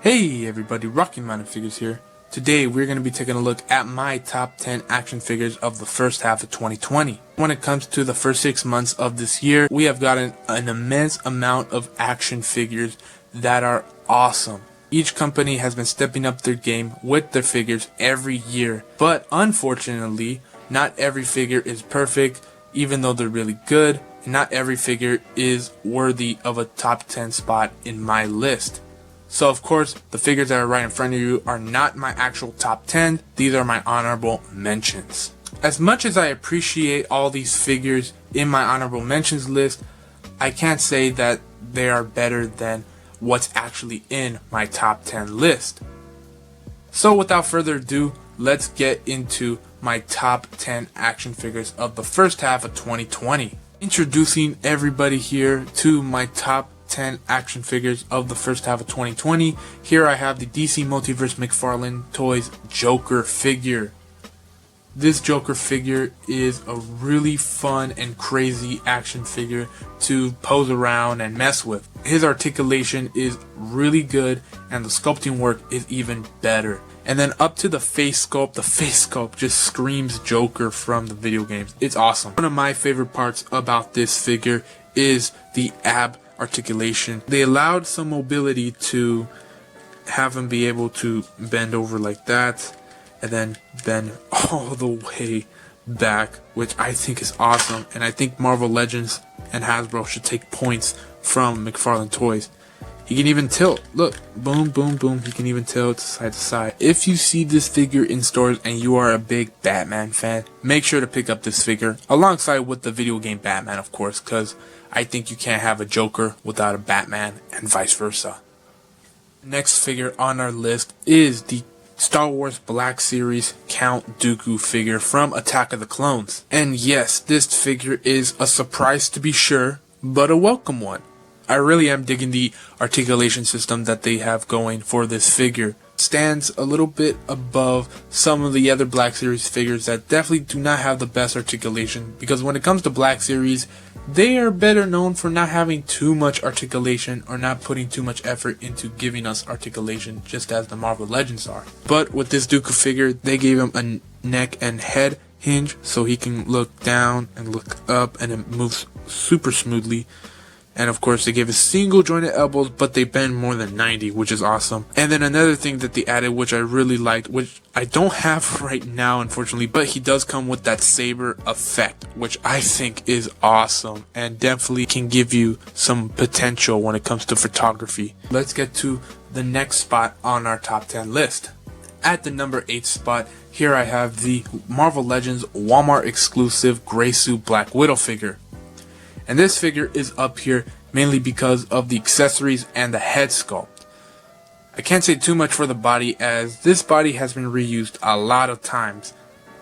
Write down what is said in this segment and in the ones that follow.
Hey everybody, Rocky Mountain Figures here. Today we're going to be taking a look at my top 10 action figures of the first half of 2020. When it comes to the first 6 months of this year, we have gotten an immense amount of action figures that are awesome. Each company has been stepping up their game with their figures every year, but unfortunately, not every figure is perfect, even though they're really good, and not every figure is worthy of a top 10 spot in my list. So of course, the figures that are right in front of you are not my actual top 10, these are my honorable mentions. As much as I appreciate all these figures in my honorable mentions list, I can't say that they are better than what's actually in my top 10 list. So without further ado, let's get into my top 10 action figures of the first half of 2020. Introducing everybody here to my top 10 action figures of the first half of 2020. Here I have the DC Multiverse Mcfarlane Toys Joker figure. This Joker figure is a really fun and crazy action figure to pose around and mess with. His articulation is really good and the sculpting work is even better. And then up to the face sculpt just screams Joker from the video games. It's awesome. One of my favorite parts about this figure is the ab articulation. They allowed some mobility to have him be able to bend over like that and then bend all the way back, which I think is awesome, and I think Marvel Legends and Hasbro should take points from Mcfarlane Toys. He can even tilt. Look, boom, boom, boom. He can even tilt side to side. If you see this figure in stores and you are a big Batman fan, make sure to pick up this figure alongside with the video game Batman, of course, because I think you can't have a Joker without a Batman and vice versa. Next figure on our list is the Star Wars Black Series Count Dooku figure from Attack of the Clones. And yes, this figure is a surprise to be sure, but a welcome one. I really am digging the articulation system that they have going for this figure. Stands a little bit above some of the other Black Series figures that definitely do not have the best articulation, because when it comes to Black Series, they are better known for not having too much articulation or not putting too much effort into giving us articulation, just as the Marvel Legends are. But with this Dooku figure, they gave him a neck and head hinge so he can look down and look up, and it moves super smoothly. And of course they gave us single jointed elbows, but they bend more than 90, which is awesome. And then another thing that they added, which I really liked, which I don't have right now unfortunately, but he does come with that saber effect, which I think is awesome and definitely can give you some potential when it comes to photography. Let's get to the next spot on our top 10 list. At the number 8 spot, here I have the Marvel Legends Walmart exclusive Gray Suit Black Widow figure. And this figure is up here mainly because of the accessories and the head sculpt. I can't say too much for the body, as this body has been reused a lot of times.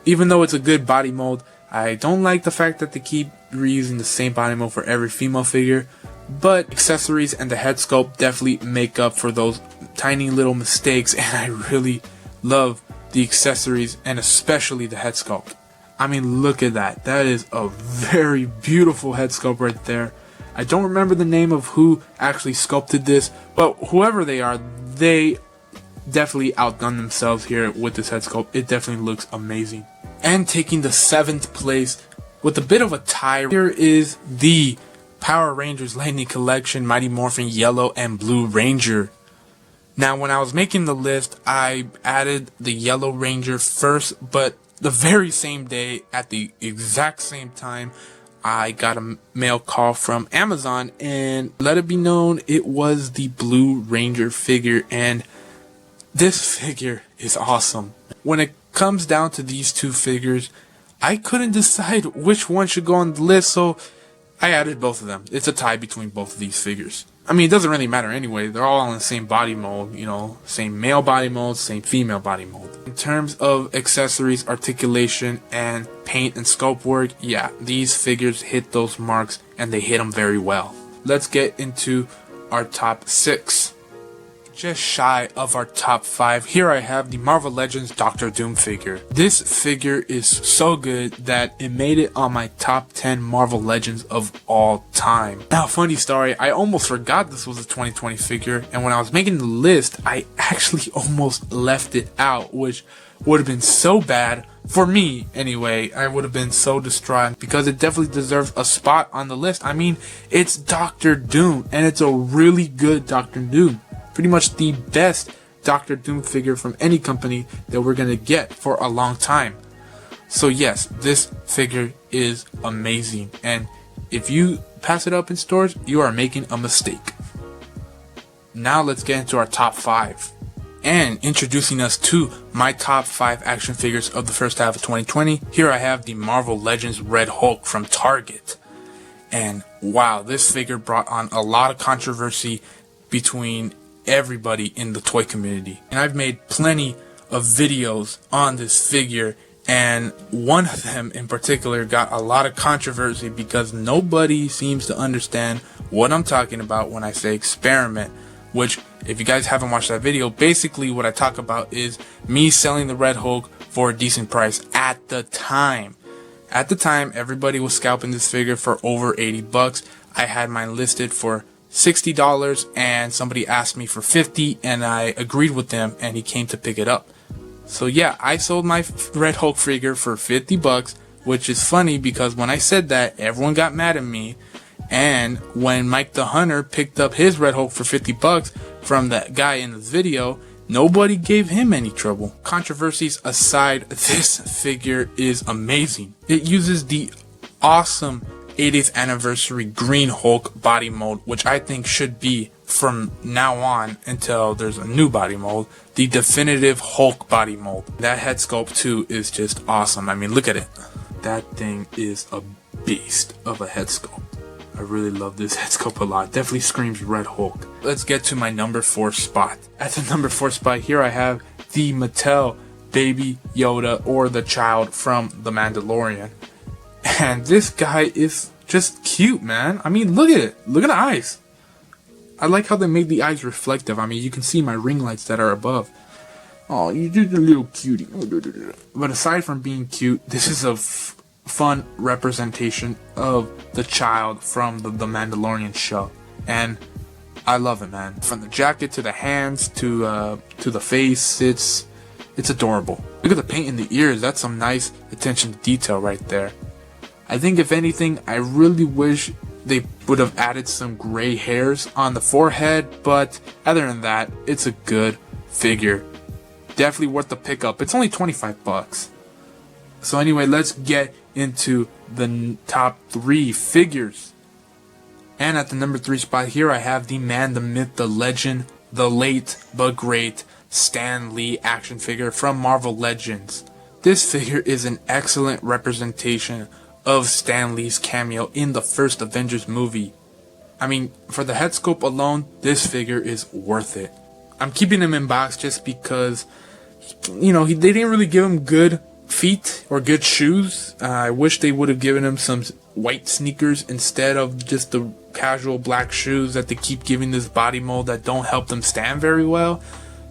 Even though it's a good body mold, I don't like the fact that they keep reusing the same body mold for every female figure. But accessories and the head sculpt definitely make up for those tiny little mistakes, and I really love the accessories and especially the head sculpt. I mean, look at that. That is a very beautiful head sculpt right there. I don't remember the name of who actually sculpted this, but whoever they are, they definitely outdone themselves here with this head sculpt. It definitely looks amazing. And taking the 7th place with a bit of a tie, here is the Power Rangers Lightning Collection Mighty Morphin Yellow and Blue Ranger. Now, when I was making the list, I added the Yellow Ranger first, but the very same day, at the exact same time, I got a mail call from Amazon and let it be known it was the Blue Ranger figure, and this figure is awesome. When it comes down to these two figures, I couldn't decide which one should go on the list, so I added both of them. It's a tie between both of these figures. I mean, it doesn't really matter anyway. They're all in the same body mold, you know, same male body mold, same female body mold. In terms of accessories, articulation, and paint and sculpt work, yeah, these figures hit those marks and they hit them very well. Let's get into our top 6. just shy of our top 5, here I have the Marvel Legends Doctor Doom figure. This figure is so good that it made it on my top 10 Marvel Legends of all time. Now, funny story, I almost forgot this was a 2020 figure, and when I was making the list, I actually almost left it out, which would have been so bad. For me, anyway. I would have been so distraught because it definitely deserves a spot on the list. I mean, it's Doctor Doom, and it's a really good Doctor Doom. Pretty much the best Doctor Doom figure from any company that we're going to get for a long time. So yes, this figure is amazing, and if you pass it up in stores, you are making a mistake. Now let's get into our top 5. And introducing us to my top 5 action figures of the first half of 2020, here I have the Marvel Legends Red Hulk from Target. And wow, this figure brought on a lot of controversy between everybody in the toy community. And I've made plenty of videos on this figure, and one of them in particular got a lot of controversy because nobody seems to understand what I'm talking about when I say experiment. Which, if you guys haven't watched that video, basically what I talk about is me selling the Red Hulk for a decent price at the time. At the time, everybody was scalping this figure for over 80 bucks. I had mine listed for $60 and somebody asked me for 50 and I agreed with them and he came to pick it up. So yeah, I sold my Red Hulk figure for 50 bucks, which is funny because when I said that, everyone got mad at me. And when Mike the Hunter picked up his Red Hulk for 50 bucks from that guy in this video, nobody gave him any trouble. Controversies aside, this figure is amazing. It uses the awesome 80th anniversary Green Hulk body mold, which I think should be, from now on until there's a new body mold, the definitive Hulk body mold. That head sculpt too is just awesome. I mean, look at it. That thing is a beast of a head sculpt. I really love this head sculpt a lot. Definitely screams Red Hulk. Let's get to my number 4 spot. At the number 4 spot, here I have the Mattel Baby Yoda, or the child from The Mandalorian. And this guy is just cute, man. I mean, look at it. Look at the eyes. I like how they made the eyes reflective. I mean, you can see my ring lights that are above. Oh, you're just a little cutie. But aside from being cute, this is a fun representation of the child from the Mandalorian show, and I love it, man. From the jacket to the hands to the face, it's adorable. Look at the paint in the ears. That's some nice attention to detail right there. I think if anything, I really wish they would have added some gray hairs on the forehead, but other than that, it's a good figure. Definitely worth the pickup. It's only 25 bucks. So anyway, let's get into the top 3 figures. And at the number 3 spot, here I have the man, the myth, the legend, the late but great Stan Lee action figure from Marvel Legends. This figure is an excellent representation of Stan Lee's cameo in the first Avengers movie. I mean, for the head sculpt alone, this figure is worth it. I'm keeping him in box just because, you know, they didn't really give him good feet or good shoes. I wish they would have given him some white sneakers instead of just the casual black shoes that they keep giving this body mold that don't help them stand very well.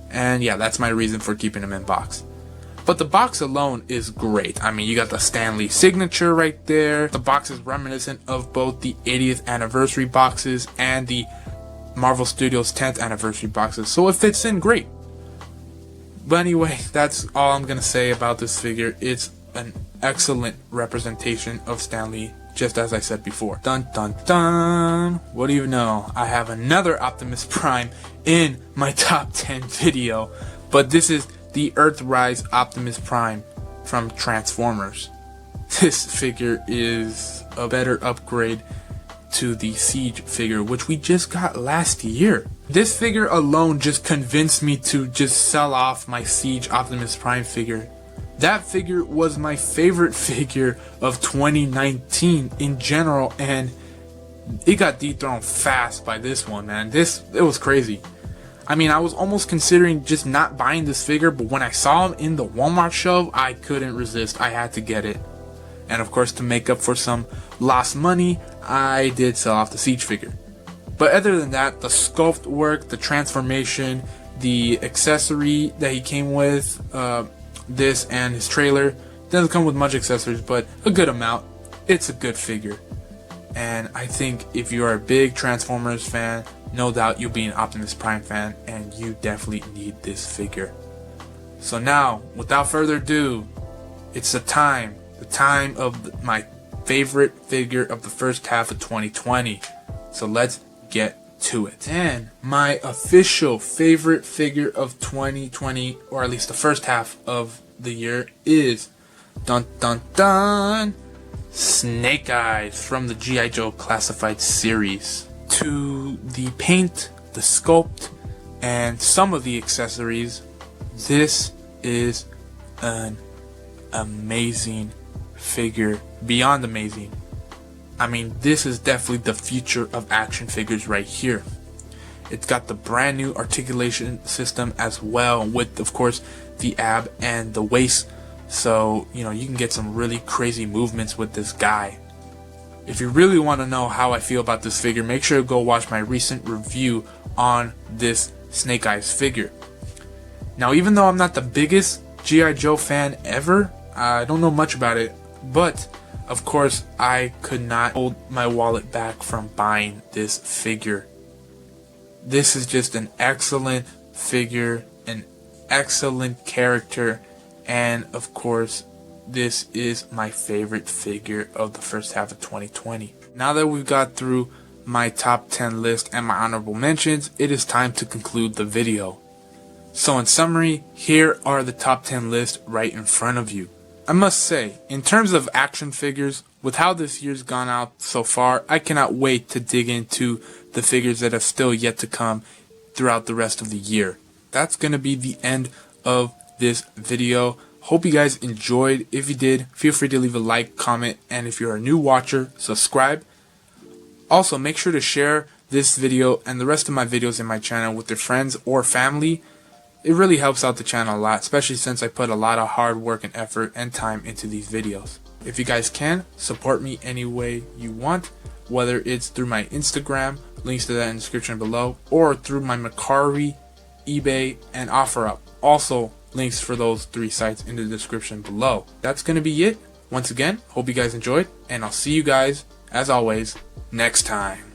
And yeah, that's my reason for keeping him in box. But the box alone is great. I mean, you got the Stan Lee signature right there. The box is reminiscent of both the 80th anniversary boxes and the Marvel Studios 10th anniversary boxes, so it fits in great. But anyway, that's all I'm gonna say about this figure. It's an excellent representation of Stan Lee, just as I said before. Dun dun dun! What do you know? I have another Optimus Prime in my top 10 video, but this is the Earthrise Optimus Prime from Transformers. This figure is a better upgrade to the Siege figure, which we just got last year. This figure alone just convinced me to just sell off my Siege Optimus Prime figure. That figure was my favorite figure of 2019 in general, and it got dethroned fast by this one, man. It was crazy. I mean, I was almost considering just not buying this figure, but when I saw him in the Walmart shelf, I couldn't resist. I had to get it. And of course, to make up for some lost money, I did sell off the Siege figure. But other than that, the sculpt work, the transformation, the accessory that he came with, this and his trailer. Doesn't come with much accessories, but a good amount. It's a good figure. And I think if you are a big Transformers fan, no doubt you'll be an Optimus Prime fan, and you definitely need this figure. So now, without further ado, it's the time of my favorite figure of the first half of 2020. So let's get to it. And my official favorite figure of 2020, or at least the first half of the year, is dun dun dun Snake Eyes from the G.I. Joe Classified series. To the paint, the sculpt, and some of the accessories, this is an amazing figure. Beyond amazing. I mean, this is definitely the future of action figures right here. It's got the brand new articulation system as well, with of course the ab and the waist, so you know you can get some really crazy movements with this guy. If you really want to know how I feel about this figure, make sure to go watch my recent review on this Snake Eyes figure. Now, even though I'm not the biggest G.I. Joe fan ever, I don't know much about it, but of course I could not hold my wallet back from buying this figure. This is just an excellent figure, an excellent character, and of course this is my favorite figure of the first half of 2020. Now that we've got through my top 10 list and my honorable mentions, it is time to conclude the video. So in summary, here are the top 10 lists right in front of you. I must say, in terms of action figures, with how this year's gone out so far, I cannot wait to dig into the figures that are still yet to come throughout the rest of the year. That's going to be the end of this video. Hope you guys enjoyed. If you did, feel free to leave a like, comment, and if you're a new watcher, subscribe. Also, make sure to share this video and the rest of my videos in my channel with your friends or family. It really helps out the channel a lot, especially since I put a lot of hard work and effort and time into these videos. If you guys can, support me any way you want, whether it's through my Instagram, links to that in the description below, or through my Mcfarlane, eBay, and OfferUp. Also, links for those 3 sites in the description below. That's going to be it. Once again, hope you guys enjoyed, and I'll see you guys, as always, next time.